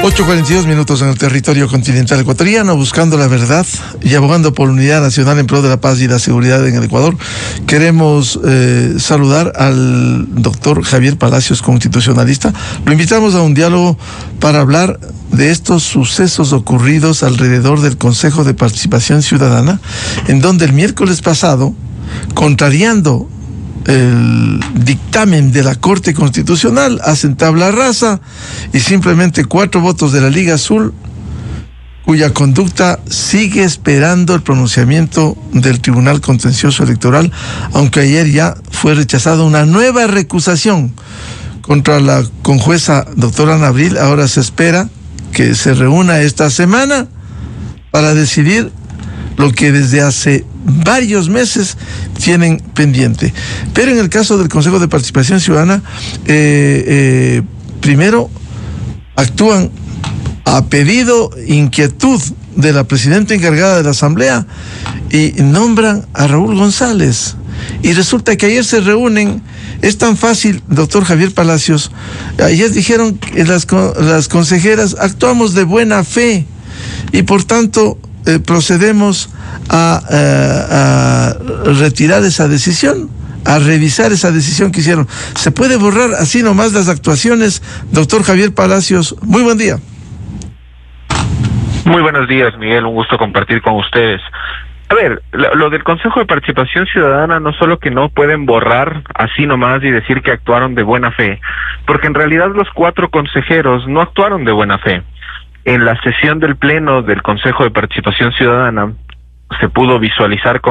8:42 en el territorio continental ecuatoriano, buscando la verdad y abogando por unidad nacional en pro de la paz y la seguridad en el Ecuador. Queremos saludar al doctor Javier Palacios, constitucionalista. Lo invitamos a un diálogo para hablar de estos sucesos ocurridos alrededor del Consejo de Participación Ciudadana, en donde el miércoles pasado, contrariando el dictamen de la Corte Constitucional, hacen tabla rasa y simplemente 4 votos de la Liga Azul, cuya conducta sigue esperando el pronunciamiento del Tribunal Contencioso Electoral, aunque ayer ya fue rechazada una nueva recusación contra la conjueza doctora Ana Abril. Ahora se espera que se reúna esta semana para decidir lo que desde hace varios meses tienen pendiente. Pero en el caso del Consejo de Participación Ciudadana, primero actúan a pedido, inquietud de la presidenta encargada de la Asamblea y nombran a Raúl González. Y resulta que ayer se reúnen. Es tan fácil, doctor Javier Palacios. Ayer dijeron que las consejeras actuamos de buena fe y por tanto procedemos a retirar esa decisión, a revisar esa decisión que hicieron. ¿Se puede borrar así nomás las actuaciones, doctor Javier Palacios? Muy buen día. Muy buenos días, Miguel, un gusto compartir con ustedes. A ver, lo del Consejo de Participación Ciudadana no solo que no pueden borrar así nomás y decir que actuaron de buena fe, porque en realidad los 4 consejeros no actuaron de buena fe. En la sesión del Pleno del Consejo de Participación Ciudadana se pudo visualizar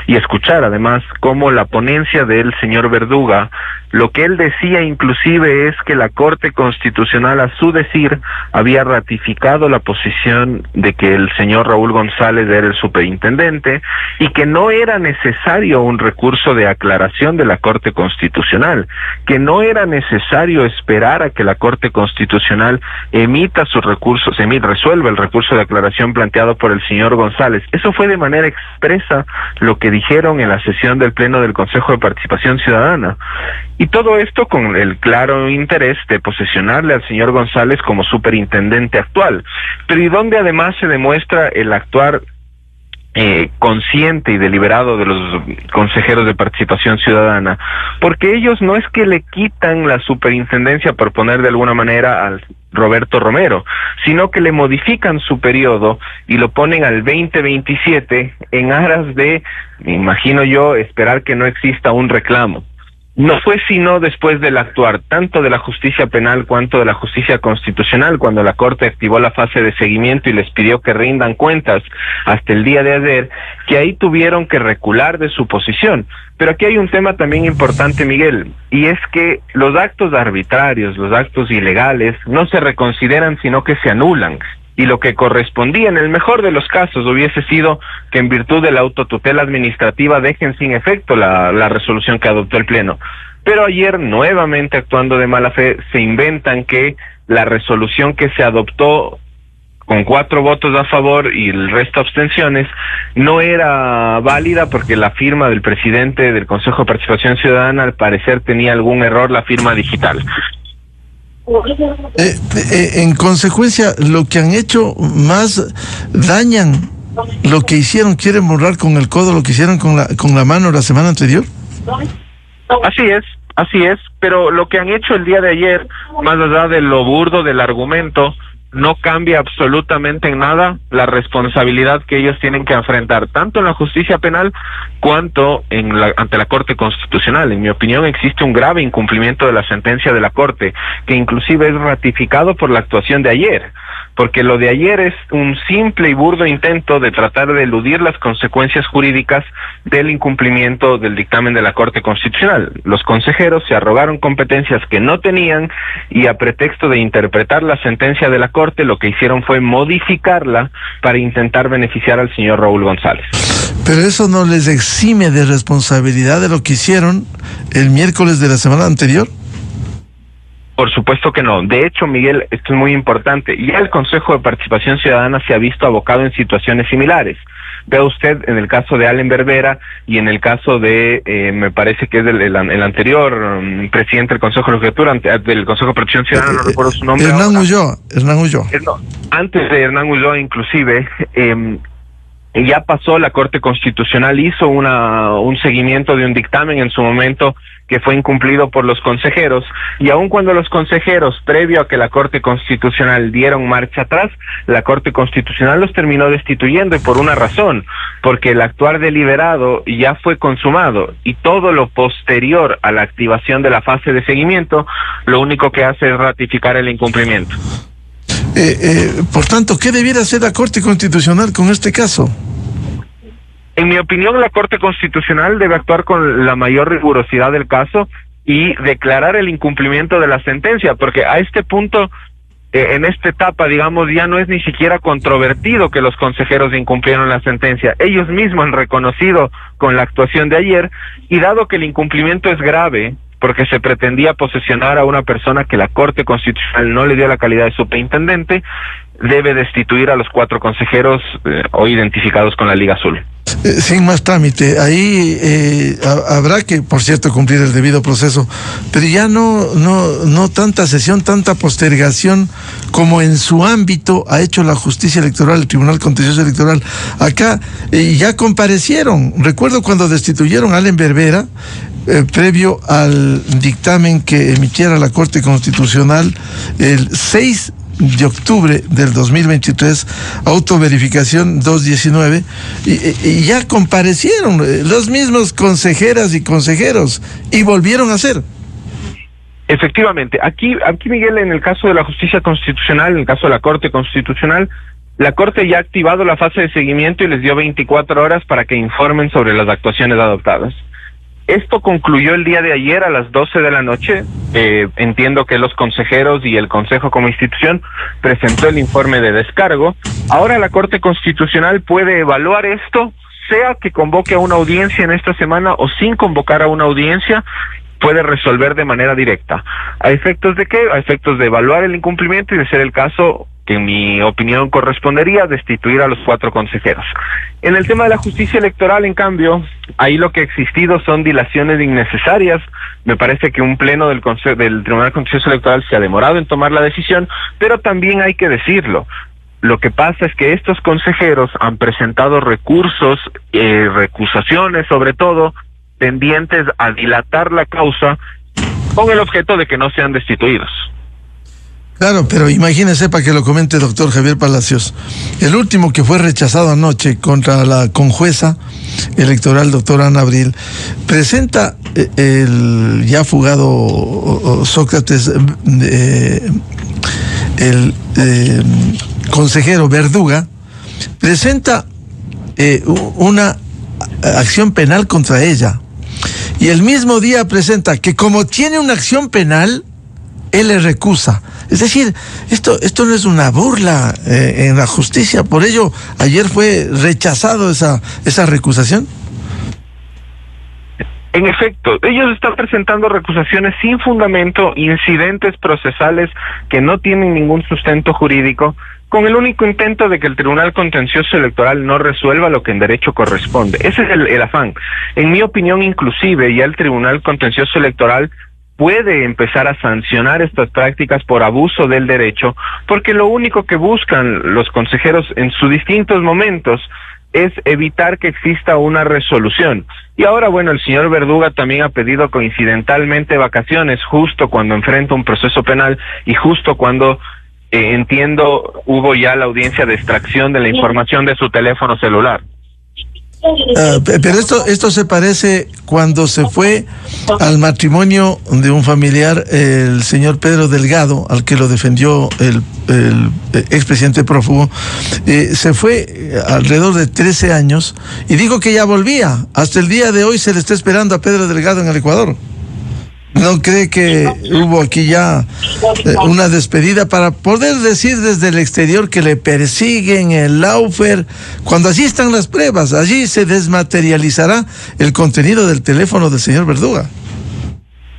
y escuchar además cómo la ponencia del señor Verduga, lo que él decía inclusive es que la Corte Constitucional, a su decir, había ratificado la posición de que el señor Raúl González era el superintendente y que no era necesario un recurso de aclaración de la Corte Constitucional, que no era necesario esperar a que la Corte Constitucional emita sus recursos, resuelva el recurso de aclaración planteado por el señor González. Eso fue de manera expresa lo que dijeron en la sesión del Pleno del Consejo de Participación Ciudadana. Y todo esto con el claro interés de posesionarle al señor González como superintendente actual. Pero ¿y dónde además se demuestra el actuar consciente y deliberado de los consejeros de Participación Ciudadana? Porque ellos no es que le quitan la superintendencia, por poner de alguna manera, al Roberto Romero, sino que le modifican su periodo y lo ponen al 2027 en aras de, me imagino yo, esperar que no exista un reclamo. No fue sino después del actuar tanto de la justicia penal cuanto de la justicia constitucional, cuando la Corte activó la fase de seguimiento y les pidió que rindan cuentas hasta el día de ayer, que ahí tuvieron que recular de su posición. Pero aquí hay un tema también importante, Miguel, y es que los actos arbitrarios, los actos ilegales, no se reconsideran, sino que se anulan. Y lo que correspondía en el mejor de los casos hubiese sido que en virtud de la autotutela administrativa dejen sin efecto la resolución que adoptó el Pleno. Pero ayer, nuevamente actuando de mala fe, se inventan que la resolución que se adoptó con 4 votos a favor y el resto abstenciones, no era válida porque la firma del presidente del Consejo de Participación Ciudadana al parecer tenía algún error, la firma digital. En consecuencia, lo que han hecho más dañan lo que hicieron. ¿Quieren borrar con el codo lo que hicieron con la mano la semana anterior? Así es, pero lo que han hecho el día de ayer, más allá de lo burdo del argumento, no cambia absolutamente en nada la responsabilidad que ellos tienen que enfrentar, tanto en la justicia penal cuanto ante la Corte Constitucional. En mi opinión, existe un grave incumplimiento de la sentencia de la Corte, que inclusive es ratificado por la actuación de ayer, porque lo de ayer es un simple y burdo intento de tratar de eludir las consecuencias jurídicas del incumplimiento del dictamen de la Corte Constitucional. Los consejeros se arrogaron competencias que no tenían y a pretexto de interpretar la sentencia de la Corte, lo que hicieron fue modificarla para intentar beneficiar al señor Raúl González. Pero eso no les exime de responsabilidad de lo que hicieron el miércoles de la semana anterior. Por supuesto que no. De hecho, Miguel, esto es muy importante. Ya el Consejo de Participación Ciudadana se ha visto abocado en situaciones similares. Vea usted en el caso de Allen Berbera y en el caso de, me parece que es el anterior presidente del Consejo de Legislatura, del Consejo de Protección Ciudadana, no recuerdo su nombre. Hernán Ulloa. No, antes de Hernán Ulloa, inclusive, ya pasó, la Corte Constitucional hizo un seguimiento de un dictamen en su momento que fue incumplido por los consejeros, y aun cuando los consejeros, previo a que la Corte Constitucional dieron marcha atrás, la Corte Constitucional los terminó destituyendo, y por una razón, porque el actuar deliberado ya fue consumado, y todo lo posterior a la activación de la fase de seguimiento, lo único que hace es ratificar el incumplimiento. Por tanto, ¿qué debiera hacer la Corte Constitucional con este caso? En mi opinión, la Corte Constitucional debe actuar con la mayor rigurosidad del caso y declarar el incumplimiento de la sentencia, porque a este punto, en esta etapa, digamos, ya no es ni siquiera controvertido que los consejeros incumplieron la sentencia. Ellos mismos han reconocido con la actuación de ayer, y dado que el incumplimiento es grave, porque se pretendía posesionar a una persona que la Corte Constitucional no le dio la calidad de superintendente, debe destituir a los 4 consejeros hoy identificados con la Liga Azul. Sin más trámite, ahí habrá que, por cierto, cumplir el debido proceso, pero ya no tanta sesión, tanta postergación como en su ámbito ha hecho la justicia electoral, el Tribunal Contencioso Electoral. Acá ya comparecieron. Recuerdo cuando destituyeron a Allen Berbera, previo al dictamen que emitiera la Corte Constitucional el 6 de octubre del 2023, autoverificación 219, y ya comparecieron los mismos consejeras y consejeros y volvieron a hacer. Efectivamente, aquí Miguel, en el caso de la justicia constitucional, en el caso de la Corte Constitucional, la Corte ya ha activado la fase de seguimiento y les dio 24 horas para que informen sobre las actuaciones adoptadas. Esto concluyó el día de ayer a las 12 de la noche. Entiendo que los consejeros y el Consejo como institución presentó el informe de descargo. Ahora la Corte Constitucional puede evaluar esto, sea que convoque a una audiencia en esta semana o sin convocar a una audiencia, puede resolver de manera directa. ¿A efectos de qué? A efectos de evaluar el incumplimiento y, de ser el caso, que en mi opinión correspondería, destituir a los 4 consejeros. En el tema de la justicia electoral, en cambio, ahí lo que ha existido son dilaciones innecesarias. Me parece que un pleno del Tribunal Contencioso Electoral se ha demorado en tomar la decisión, pero también hay que decirlo. Lo que pasa es que estos consejeros han presentado recursos, recusaciones sobre todo, tendientes a dilatar la causa con el objeto de que no sean destituidos. Claro, pero imagínese, para que lo comente el doctor Javier Palacios, el último que fue rechazado anoche contra la conjueza electoral, doctora Ana Abril, presenta el ya fugado Sócrates, el consejero Verduga, presenta una acción penal contra ella, y el mismo día presenta que como tiene una acción penal, él le recusa. Es decir, esto no es una burla en la justicia. Por ello, ayer fue rechazado esa recusación. En efecto, ellos están presentando recusaciones sin fundamento, incidentes procesales que no tienen ningún sustento jurídico, con el único intento de que el Tribunal Contencioso Electoral no resuelva lo que en derecho corresponde. Ese es el afán. En mi opinión, inclusive, ya el Tribunal Contencioso Electoral puede empezar a sancionar estas prácticas por abuso del derecho, porque lo único que buscan los consejeros en sus distintos momentos es evitar que exista una resolución. Y ahora, bueno, el señor Verduga también ha pedido coincidentalmente vacaciones justo cuando enfrenta un proceso penal y justo cuando, entiendo, hubo ya la audiencia de extracción de la información de su teléfono celular. Pero esto se parece cuando se fue al matrimonio de un familiar, el señor Pedro Delgado, al que lo defendió el expresidente prófugo. Se fue alrededor de 13 años y dijo que ya volvía. Hasta el día de hoy se le está esperando a Pedro Delgado en el Ecuador. ¿No cree que hubo aquí ya una despedida para poder decir desde el exterior que le persiguen el Laufer? Cuando allí están las pruebas, allí se desmaterializará el contenido del teléfono del señor Verduga.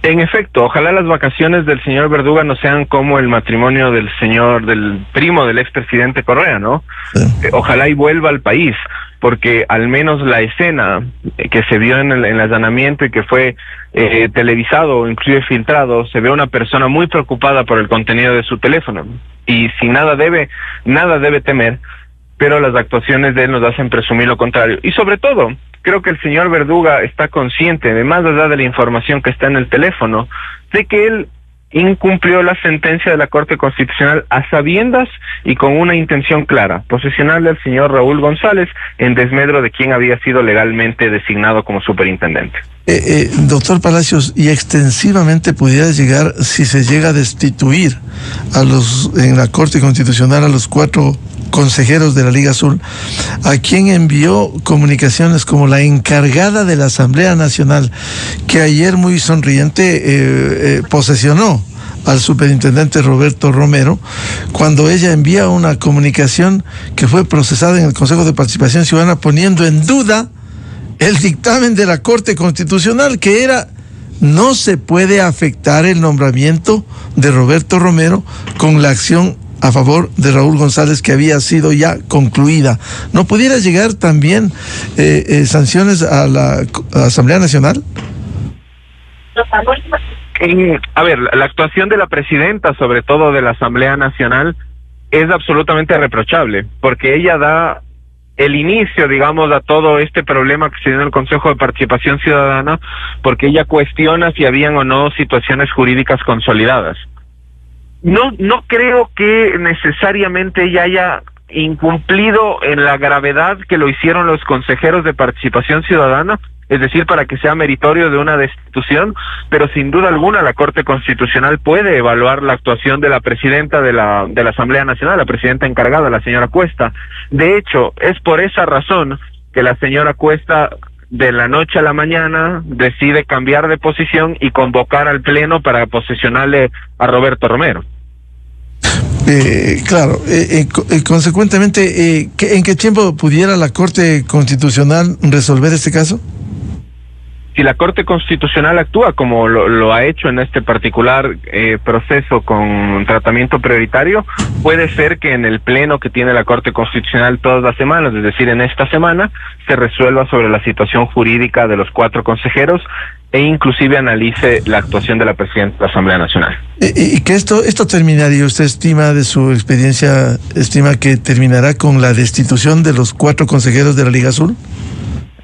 En efecto, ojalá las vacaciones del señor Verduga no sean como el matrimonio del primo del expresidente Correa, ¿no? Sí. Ojalá y vuelva al país, porque al menos la escena que se vio en el allanamiento y que fue televisado o inclusive filtrado, se ve una persona muy preocupada por el contenido de su teléfono, y si nada debe temer, pero las actuaciones de él nos hacen presumir lo contrario. Y sobre todo, creo que el señor Verduga está consciente, de más allá de la información que está en el teléfono, de que él incumplió la sentencia de la Corte Constitucional a sabiendas y con una intención clara: posesionarle al señor Raúl González en desmedro de quien había sido legalmente designado como superintendente. Doctor Palacios, y extensivamente pudiera llegar, si se llega a destituir en la Corte Constitucional a los 4 consejeros de la Liga Azul, a quien envió comunicaciones como la encargada de la Asamblea Nacional, que ayer muy sonriente posesionó al superintendente Roberto Romero, cuando ella envía una comunicación que fue procesada en el Consejo de Participación Ciudadana, poniendo en duda el dictamen de la Corte Constitucional, que era: no se puede afectar el nombramiento de Roberto Romero con la acción a favor de Raúl González, que había sido ya concluida. ¿No pudiera llegar también sanciones a la Asamblea Nacional? A ver, la actuación de la presidenta, sobre todo de la Asamblea Nacional, es absolutamente reprochable, porque ella da el inicio, digamos, a todo este problema que se dio en el Consejo de Participación Ciudadana, porque ella cuestiona si habían o no situaciones jurídicas consolidadas. No creo que necesariamente ella haya incumplido en la gravedad que lo hicieron los consejeros de Participación Ciudadana, es decir, para que sea meritorio de una destitución, pero sin duda alguna la Corte Constitucional puede evaluar la actuación de la presidenta de la Asamblea Nacional, la presidenta encargada, la señora Cuesta. De hecho, es por esa razón que la señora Cuesta, de la noche a la mañana, decide cambiar de posición y convocar al Pleno para posesionarle a Roberto Romero. Claro, consecuentemente, ¿en qué tiempo pudiera la Corte Constitucional resolver este caso? Si la Corte Constitucional actúa como lo ha hecho en este particular proceso con tratamiento prioritario, puede ser que en el pleno que tiene la Corte Constitucional todas las semanas, es decir, en esta semana, se resuelva sobre la situación jurídica de los 4 consejeros e inclusive analice la actuación de la presidenta de la Asamblea Nacional. ¿Y que esto terminaría, usted estima, de su experiencia, estima que terminará con la destitución de los 4 consejeros de la Liga Azul?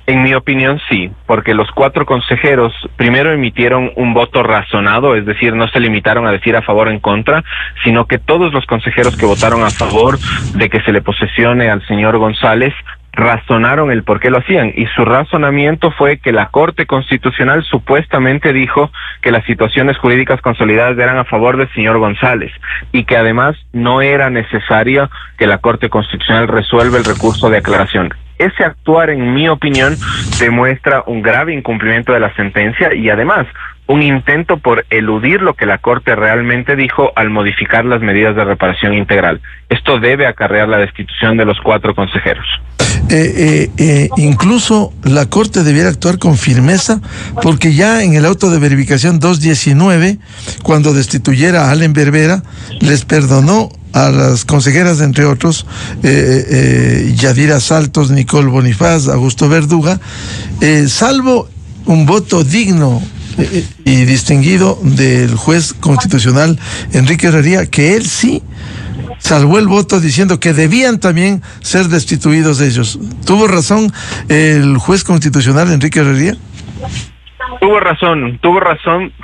En mi opinión, sí, porque los 4 consejeros primero emitieron un voto razonado, es decir, no se limitaron a decir a favor o en contra, sino que todos los consejeros que votaron a favor de que se le posesione al señor González razonaron el por qué lo hacían, y su razonamiento fue que la Corte Constitucional supuestamente dijo que las situaciones jurídicas consolidadas eran a favor del señor González, y que además no era necesario que la Corte Constitucional resuelva el recurso de aclaración. Ese actuar, en mi opinión, demuestra un grave incumplimiento de la sentencia y además un intento por eludir lo que la Corte realmente dijo al modificar las medidas de reparación integral. Esto debe acarrear la destitución de los 4 consejeros. Incluso la Corte debiera actuar con firmeza, porque ya en el auto de verificación 219, cuando destituyera a Allen Berbera, les perdonó a las consejeras, entre otros, Yadira Saltos, Nicole Bonifaz, Augusto Verduga, salvo un voto digno y distinguido del juez constitucional Enrique Herrería, que él sí salvó el voto diciendo que debían también ser destituidos ellos. ¿Tuvo razón el juez constitucional Enrique Herrería? Tuvo razón,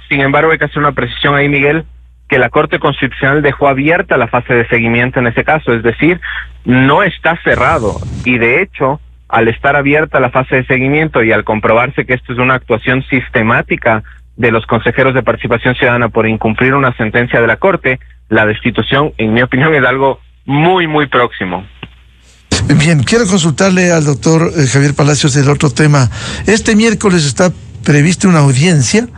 sin embargo hay que hacer una precisión ahí, Miguel, que la Corte Constitucional dejó abierta la fase de seguimiento en ese caso, es decir, no está cerrado, y de hecho, al estar abierta la fase de seguimiento y al comprobarse que esto es una actuación sistemática de los consejeros de Participación Ciudadana por incumplir una sentencia de la Corte, la destitución, en mi opinión, es algo muy, muy próximo. Bien, quiero consultarle al doctor Javier Palacios del otro tema. Este miércoles está prevista una audiencia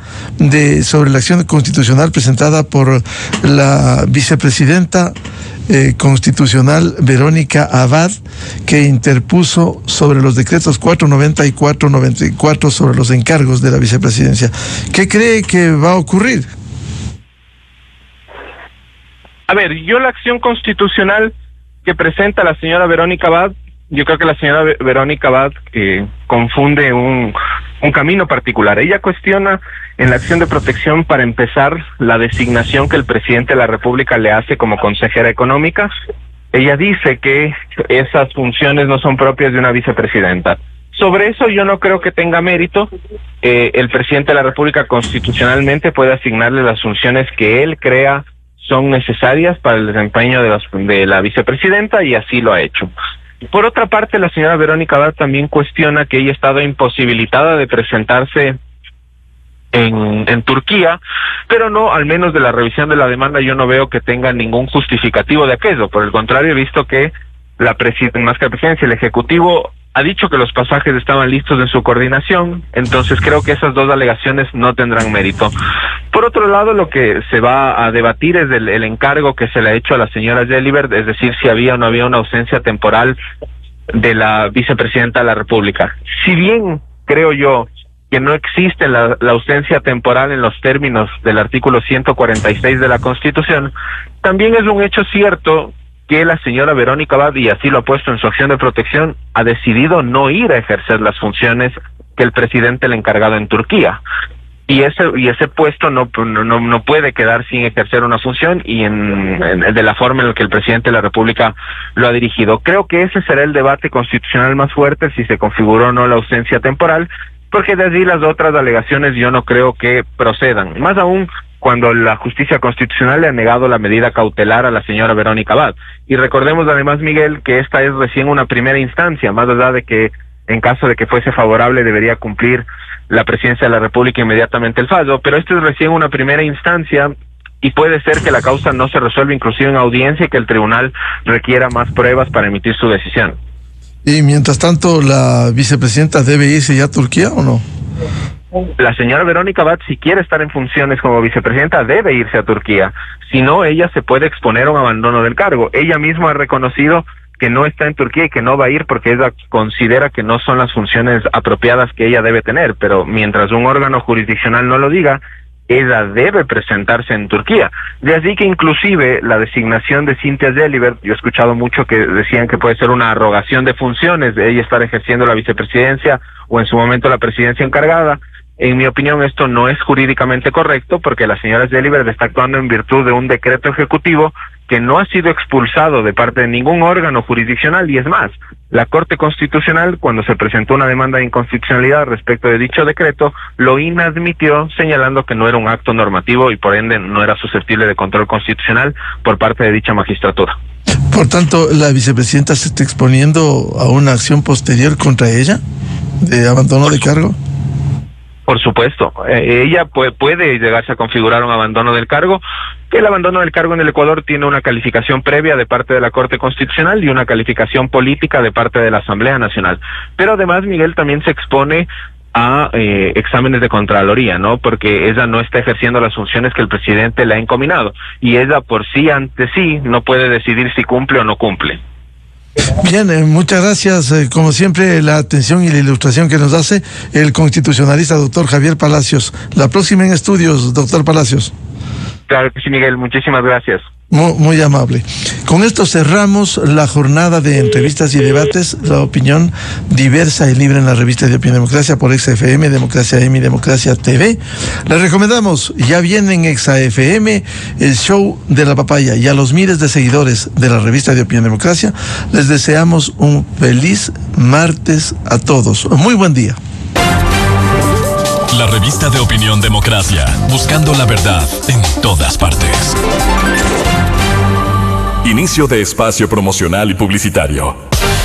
sobre la acción constitucional presentada por la vicepresidenta constitucional Verónica Abad, que interpuso sobre los decretos 490 y 494 sobre los encargos de la vicepresidencia. ¿Qué cree que va a ocurrir? A ver, yo la acción constitucional que presenta la señora Verónica Abad, yo creo que la señora Verónica Abad confunde un camino particular. Ella cuestiona en la acción de protección, para empezar, la designación que el presidente de la República le hace como consejera económica. Ella dice que esas funciones no son propias de una vicepresidenta. Sobre eso yo no creo que tenga mérito. El presidente de la República constitucionalmente puede asignarle las funciones que él crea son necesarias para el desempeño de la vicepresidenta, y así lo ha hecho. Por otra parte, la señora Verónica Abad también cuestiona que ella ha estado imposibilitada de presentarse en Turquía, pero no, al menos de la revisión de la demanda, yo no veo que tenga ningún justificativo de aquello. Por el contrario, he visto que más que la presidencia, el Ejecutivo ha dicho que los pasajes estaban listos en su coordinación, entonces creo que esas dos alegaciones no tendrán mérito. Por otro lado, lo que se va a debatir es el encargo que se le ha hecho a la señora Gelibert, es decir, si había o no había una ausencia temporal de la vicepresidenta de la República. Si bien creo yo que no existe la ausencia temporal en los términos del artículo 146 de la Constitución, también es un hecho cierto que la señora Verónica Abad, y así lo ha puesto en su acción de protección, ha decidido no ir a ejercer las funciones que el presidente le ha encargado en Turquía. Y ese puesto no puede quedar sin ejercer una función y de la forma en la que el presidente de la República lo ha dirigido. Creo que ese será el debate constitucional más fuerte, si se configuró o no la ausencia temporal, porque de allí las otras alegaciones yo no creo que procedan. Más aún cuando la justicia constitucional le ha negado la medida cautelar a la señora Verónica Abad. Y recordemos además, Miguel, que esta es recién una primera instancia, más allá de que en caso de que fuese favorable debería cumplir la presidencia de la República inmediatamente el fallo, pero esto es recién una primera instancia y puede ser que la causa no se resuelva inclusive en audiencia y que el tribunal requiera más pruebas para emitir su decisión. Y mientras tanto, ¿la vicepresidenta debe irse ya a Turquía o no? La señora Verónica Abad, si quiere estar en funciones como vicepresidenta, debe irse a Turquía. Si no, ella se puede exponer a un abandono del cargo. Ella misma ha reconocido que no está en Turquía y que no va a ir porque ella considera que no son las funciones apropiadas que ella debe tener. Pero mientras un órgano jurisdiccional no lo diga, ella debe presentarse en Turquía. De así que inclusive la designación de Cynthia Gelibert, yo he escuchado mucho que decían que puede ser una arrogación de funciones, de ella estar ejerciendo la vicepresidencia o en su momento la presidencia encargada. En mi opinión, esto no es jurídicamente correcto porque la señora Gelibert está actuando en virtud de un decreto ejecutivo que no ha sido expulsado de parte de ningún órgano jurisdiccional, y es más, la Corte Constitucional, cuando se presentó una demanda de inconstitucionalidad respecto de dicho decreto, lo inadmitió, señalando que no era un acto normativo y por ende no era susceptible de control constitucional por parte de dicha magistratura. Por tanto, ¿la vicepresidenta se está exponiendo a una acción posterior contra ella de abandono de cargo? Por supuesto, ella puede llegarse a configurar un abandono del cargo. El abandono del cargo en el Ecuador tiene una calificación previa de parte de la Corte Constitucional y una calificación política de parte de la Asamblea Nacional. Pero además, Miguel, también se expone a exámenes de Contraloría, ¿no? Porque ella no está ejerciendo las funciones que el presidente le ha encominado. Y ella por sí, ante sí, no puede decidir si cumple o no cumple. Bien, muchas gracias, como siempre, la atención y la ilustración que nos hace el constitucionalista doctor Javier Palacios. La próxima en estudios, doctor Palacios. Claro que sí, Miguel, muchísimas gracias. Muy amable. Con esto cerramos la jornada de entrevistas y debates, la opinión diversa y libre en la revista de Opinión Democracia por XFM, Democracia M y Democracia TV. Les recomendamos, ya viene en XFM el show de la papaya, y a los miles de seguidores de la revista de Opinión Democracia les deseamos un feliz martes a todos. Muy buen día. La revista de Opinión Democracia, buscando la verdad en todas partes. Inicio de espacio promocional y publicitario.